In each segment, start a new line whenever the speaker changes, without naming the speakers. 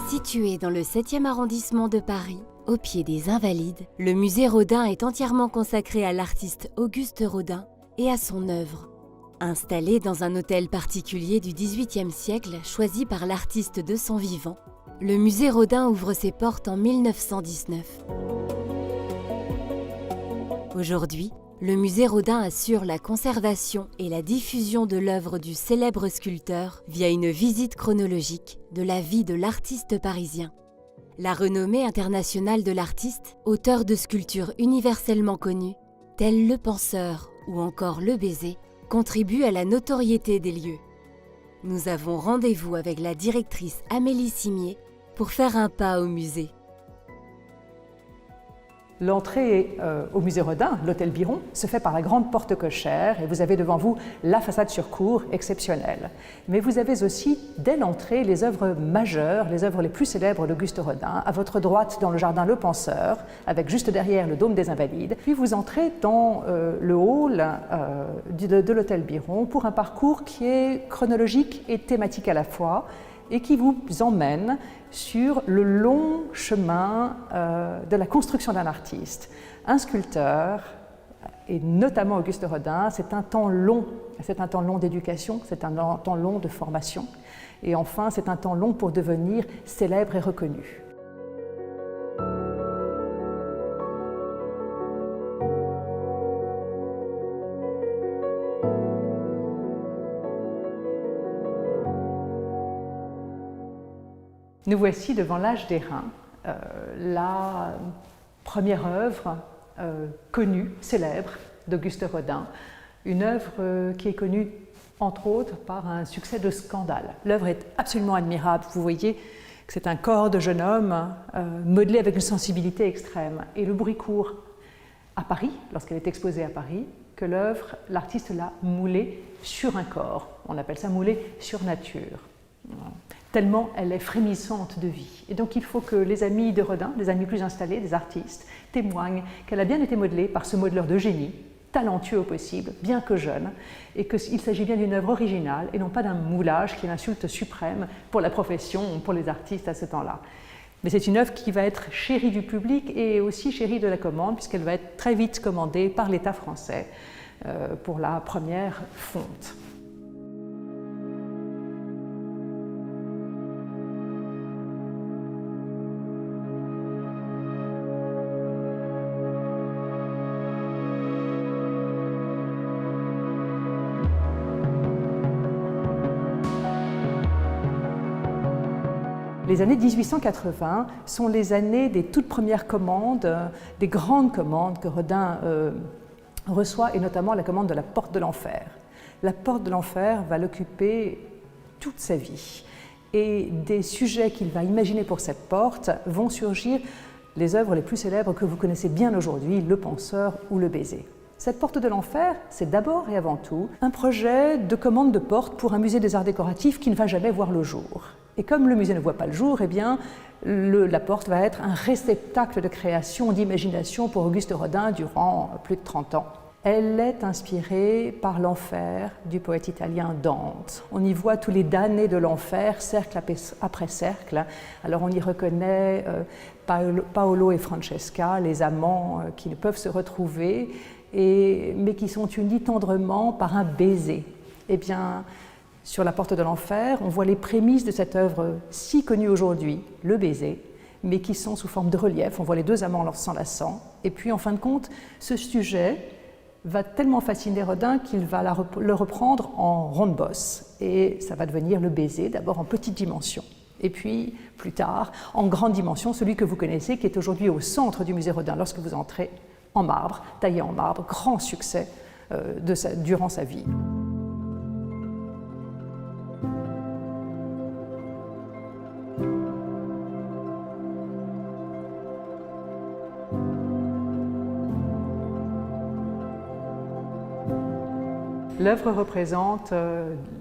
Situé dans le 7e arrondissement de Paris, au pied des Invalides, le musée Rodin est entièrement consacré à l'artiste Auguste Rodin et à son œuvre. Installé dans un hôtel particulier du XVIIIe siècle choisi par l'artiste de son vivant, le musée Rodin ouvre ses portes en 1919. Aujourd'hui, le musée Rodin assure la conservation et la diffusion de l'œuvre du célèbre sculpteur via une visite chronologique de la vie de l'artiste parisien. La renommée internationale de l'artiste, auteur de sculptures universellement connues, telles Le Penseur ou encore Le Baiser, contribue à la notoriété des lieux. Nous avons rendez-vous avec la directrice Amélie Cimier pour faire un pas au musée.
L'entrée au musée Rodin, l'hôtel Biron, se fait par la grande porte cochère et vous avez devant vous la façade sur cour exceptionnelle. Mais vous avez aussi, dès l'entrée, les œuvres majeures, les œuvres les plus célèbres d'Auguste Rodin. À votre droite, dans le jardin Le Penseur, avec juste derrière le dôme des Invalides. Puis vous entrez dans le hall de l'hôtel Biron pour un parcours qui est chronologique et thématique à la fois et qui vous emmène sur le long chemin de la construction d'un artiste. Un sculpteur, et notamment Auguste Rodin, c'est un temps long d'éducation, c'est un temps long de formation, et enfin c'est un temps long pour devenir célèbre et reconnu. Nous voici devant l'âge d'airain, la première œuvre connue, célèbre d'Auguste Rodin, une œuvre qui est connue entre autres par un succès de scandale. L'œuvre est absolument admirable, vous voyez que c'est un corps de jeune homme modelé avec une sensibilité extrême. Et le bruit court à Paris, lorsqu'elle est exposée à Paris, que l'œuvre, l'artiste l'a moulée sur un corps, on appelle ça moulée sur nature. Tellement elle est frémissante de vie. Et donc il faut que les amis de Rodin, les amis plus installés, des artistes, témoignent qu'elle a bien été modelée par ce modeleur de génie, talentueux au possible, bien que jeune, et qu'il s'agit bien d'une œuvre originale et non pas d'un moulage qui est l'insulte suprême pour la profession, pour les artistes à ce temps-là. Mais c'est une œuvre qui va être chérie du public et aussi chérie de la commande, puisqu'elle va être très vite commandée par l'État français pour la première fonte. Les années 1880 sont les années des toutes premières commandes, des grandes commandes que Rodin reçoit, et notamment la commande de la Porte de l'Enfer. La Porte de l'Enfer va l'occuper toute sa vie. Et des sujets qu'il va imaginer pour cette porte vont surgir les œuvres les plus célèbres que vous connaissez bien aujourd'hui, Le Penseur ou Le Baiser. Cette porte de l'enfer, c'est d'abord et avant tout un projet de commande de porte pour un musée des arts décoratifs qui ne va jamais voir le jour. Et comme le musée ne voit pas le jour, eh bien, la porte va être un réceptacle de création, d'imagination pour Auguste Rodin durant plus de 30 ans. Elle est inspirée par l'enfer du poète italien Dante. On y voit tous les damnés de l'enfer, cercle après cercle. Alors on y reconnaît Paolo et Francesca, les amants qui ne peuvent se retrouver, mais qui sont unis tendrement par un baiser. Eh bien, sur la porte de l'enfer, on voit les prémices de cette œuvre si connue aujourd'hui, Le Baiser, mais qui sont sous forme de relief. On voit les deux amants s'enlaçant. Et puis, en fin de compte, ce sujet va tellement fasciner Rodin qu'il va le reprendre en ronde bosse. Et ça va devenir Le Baiser, d'abord en petite dimension. Et puis, plus tard, en grande dimension, celui que vous connaissez, qui est aujourd'hui au centre du musée Rodin lorsque vous entrez, en marbre, taillé en marbre, grand succès durant sa vie. L'œuvre représente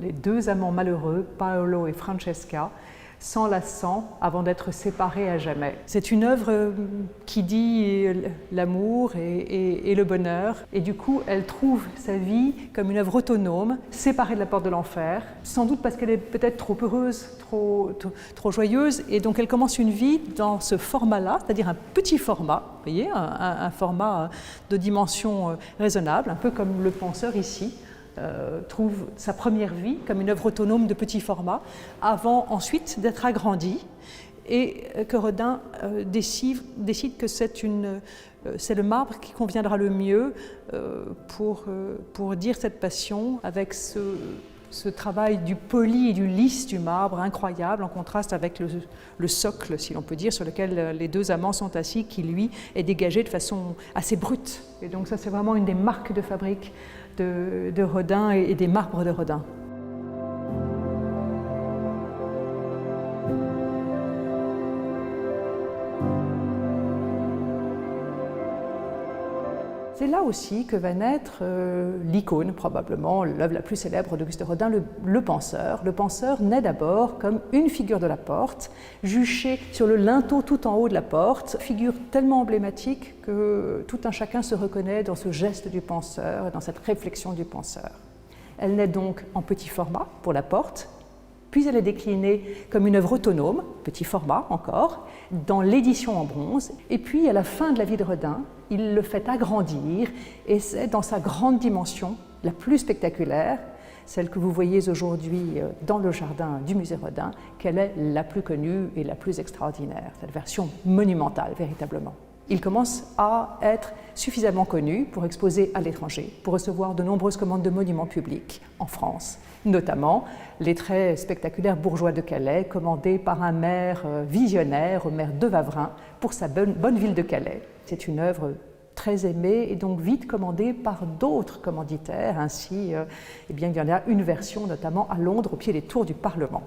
les deux amants malheureux, Paolo et Francesca, s'enlaçant avant d'être séparés à jamais. C'est une œuvre qui dit l'amour et le bonheur, et du coup elle trouve sa vie comme une œuvre autonome, séparée de la porte de l'enfer, sans doute parce qu'elle est peut-être trop heureuse, trop joyeuse, et donc elle commence une vie dans ce format-là, c'est-à-dire un petit format, vous voyez, un format de dimension raisonnable, un peu comme le penseur ici. Trouve sa première vie comme une œuvre autonome de petit format, avant ensuite d'être agrandie, et que Rodin décide que c'est le marbre qui conviendra le mieux pour dire cette passion, avec ce travail du poli et du lisse du marbre incroyable, en contraste avec le socle, si l'on peut dire, sur lequel les deux amants sont assis, qui lui est dégagé de façon assez brute. Et donc ça, c'est vraiment une des marques de fabrique de Rodin et des marbres de Rodin. C'est là aussi que va naître l'icône, probablement l'œuvre la plus célèbre d'Auguste Rodin, le Penseur. Le Penseur naît d'abord comme une figure de la porte, juchée sur le linteau tout en haut de la porte, figure tellement emblématique que tout un chacun se reconnaît dans ce geste du penseur, dans cette réflexion du penseur. Elle naît donc en petit format pour la porte, puis elle est déclinée comme une œuvre autonome, petit format encore, dans l'édition en bronze, et puis à la fin de la vie de Rodin, il le fait agrandir, et c'est dans sa grande dimension, la plus spectaculaire, celle que vous voyez aujourd'hui dans le jardin du musée Rodin, qu'elle est la plus connue et la plus extraordinaire, cette version monumentale véritablement. Il commence à être suffisamment connu pour exposer à l'étranger, pour recevoir de nombreuses commandes de monuments publics en France, notamment les très spectaculaires bourgeois de Calais, commandés par un maire visionnaire, le maire de Wavrin, pour sa bonne ville de Calais. C'est une œuvre très aimée et donc vite commandée par d'autres commanditaires. Ainsi, il y en a une version notamment à Londres, au pied des tours du Parlement.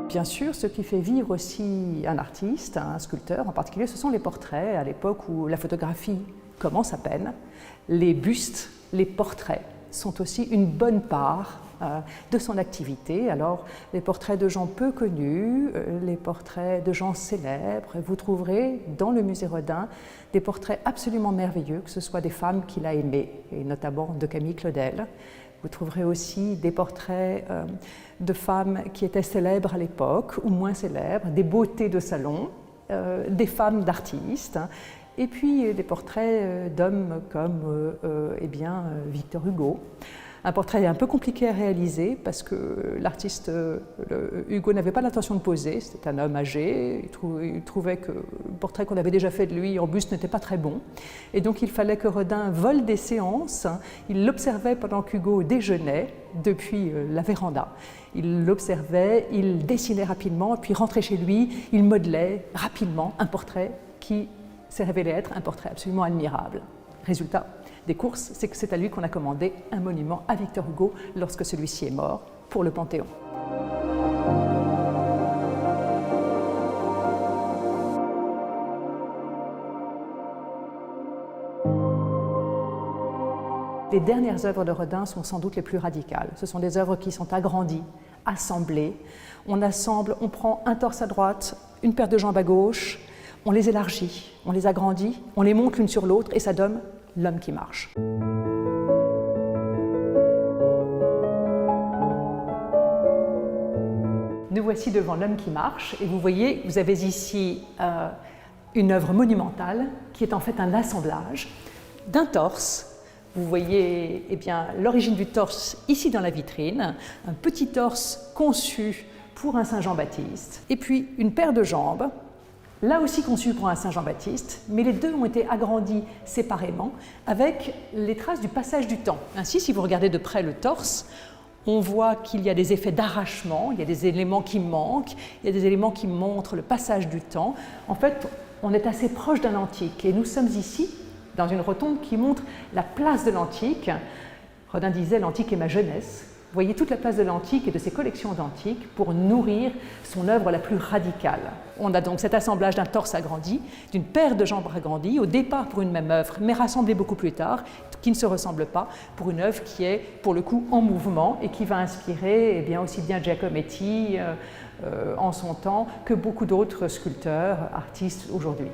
Bien sûr, ce qui fait vivre aussi un artiste, un sculpteur en particulier, ce sont les portraits, à l'époque où la photographie commence à peine. Les bustes, les portraits sont aussi une bonne part de son activité. Alors, les portraits de gens peu connus, les portraits de gens célèbres, vous trouverez dans le musée Rodin des portraits absolument merveilleux, que ce soit des femmes qu'il a aimées, et notamment de Camille Claudel. Vous trouverez aussi des portraits de femmes qui étaient célèbres à l'époque ou moins célèbres, des beautés de salon, des femmes d'artistes, et puis des portraits d'hommes comme Victor Hugo. Un portrait un peu compliqué à réaliser parce que l'artiste Hugo n'avait pas l'intention de poser, c'était un homme âgé, il trouvait que le portrait qu'on avait déjà fait de lui en buste n'était pas très bon. Et donc il fallait que Rodin vole des séances, il l'observait pendant qu'Hugo déjeunait depuis la véranda. Il l'observait, il dessinait rapidement, puis rentrait chez lui, il modelait rapidement un portrait qui s'est révélé être un portrait absolument admirable. Résultat des courses, c'est que c'est à lui qu'on a commandé un monument à Victor Hugo lorsque celui-ci est mort pour le Panthéon. Les dernières œuvres de Rodin sont sans doute les plus radicales. Ce sont des œuvres qui sont agrandies, assemblées. On prend un torse à droite, une paire de jambes à gauche, on les élargit, on les agrandit, on les monte l'une sur l'autre et ça donne l'homme qui marche. Nous voici devant l'homme qui marche et vous voyez, vous avez ici une œuvre monumentale qui est en fait un assemblage d'un torse. Vous voyez l'origine du torse ici dans la vitrine, un petit torse conçu pour un Saint Jean-Baptiste, et puis une paire de jambes, là aussi conçu pour un Saint Jean-Baptiste, mais les deux ont été agrandis séparément avec les traces du passage du temps. Ainsi, si vous regardez de près le torse, on voit qu'il y a des effets d'arrachement, il y a des éléments qui manquent, il y a des éléments qui montrent le passage du temps. En fait, on est assez proche d'un antique et nous sommes ici dans une rotonde qui montre la place de l'antique. Rodin disait « l'antique est ma jeunesse ». voyez toute la place de l'antique et de ses collections d'antiques pour nourrir son œuvre la plus radicale. On a donc cet assemblage d'un torse agrandi, d'une paire de jambes agrandies, au départ pour une même œuvre, mais rassemblée beaucoup plus tard, qui ne se ressemble pas, pour une œuvre qui est pour le coup en mouvement et qui va inspirer aussi bien Giacometti en son temps que beaucoup d'autres sculpteurs, artistes aujourd'hui.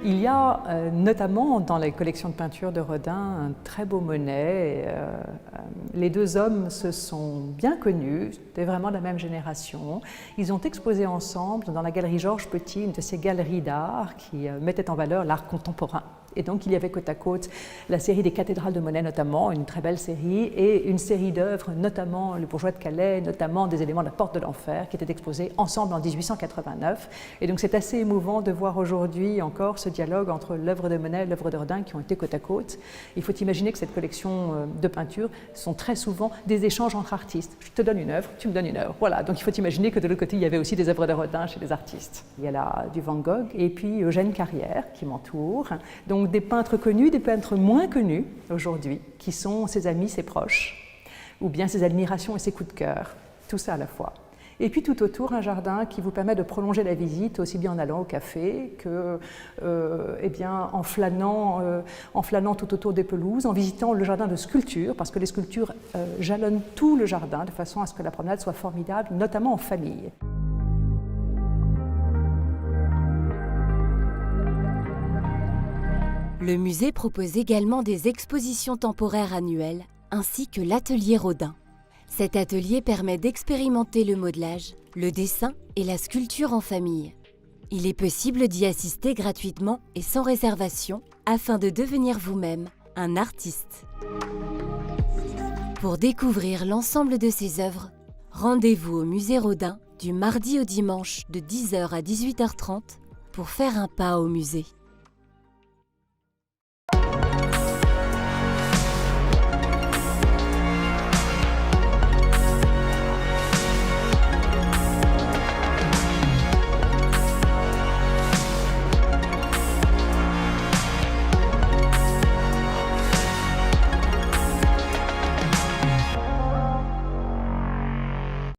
Il y a notamment dans les collections de peinture de Rodin un très beau Monet. Les deux hommes se sont bien connus, c'était vraiment de la même génération. Ils ont exposé ensemble dans la galerie Georges Petit, une de ces galeries d'art qui mettait en valeur l'art contemporain. Et donc il y avait côte à côte la série des cathédrales de Monet notamment, une très belle série, et une série d'œuvres, notamment Le Bourgeois de Calais, notamment des éléments de la Porte de l'Enfer, qui étaient exposés ensemble en 1889. Et donc c'est assez émouvant de voir aujourd'hui encore ce dialogue entre l'œuvre de Monet et l'œuvre de Rodin qui ont été côte à côte. Il faut imaginer que cette collection de peintures sont très souvent des échanges entre artistes. Je te donne une œuvre, tu me donnes une œuvre. Voilà, donc il faut imaginer que de l'autre côté, il y avait aussi des œuvres de Rodin chez les artistes. Il y a là du Van Gogh et puis Eugène Carrière qui m'entoure. Donc des peintres connus, des peintres moins connus aujourd'hui, qui sont ses amis, ses proches, ou bien ses admirations et ses coups de cœur, tout ça à la fois. Et puis tout autour, un jardin qui vous permet de prolonger la visite, aussi bien en allant au café que en flânant tout autour des pelouses, en visitant le jardin de sculpture, parce que les sculptures jalonnent tout le jardin de façon à ce que la promenade soit formidable, notamment en famille.
Le musée propose également des expositions temporaires annuelles, ainsi que l'atelier Rodin. Cet atelier permet d'expérimenter le modelage, le dessin et la sculpture en famille. Il est possible d'y assister gratuitement et sans réservation afin de devenir vous-même un artiste. Pour découvrir l'ensemble de ses œuvres, rendez-vous au musée Rodin du mardi au dimanche de 10h à 18h30 pour faire un pas au musée.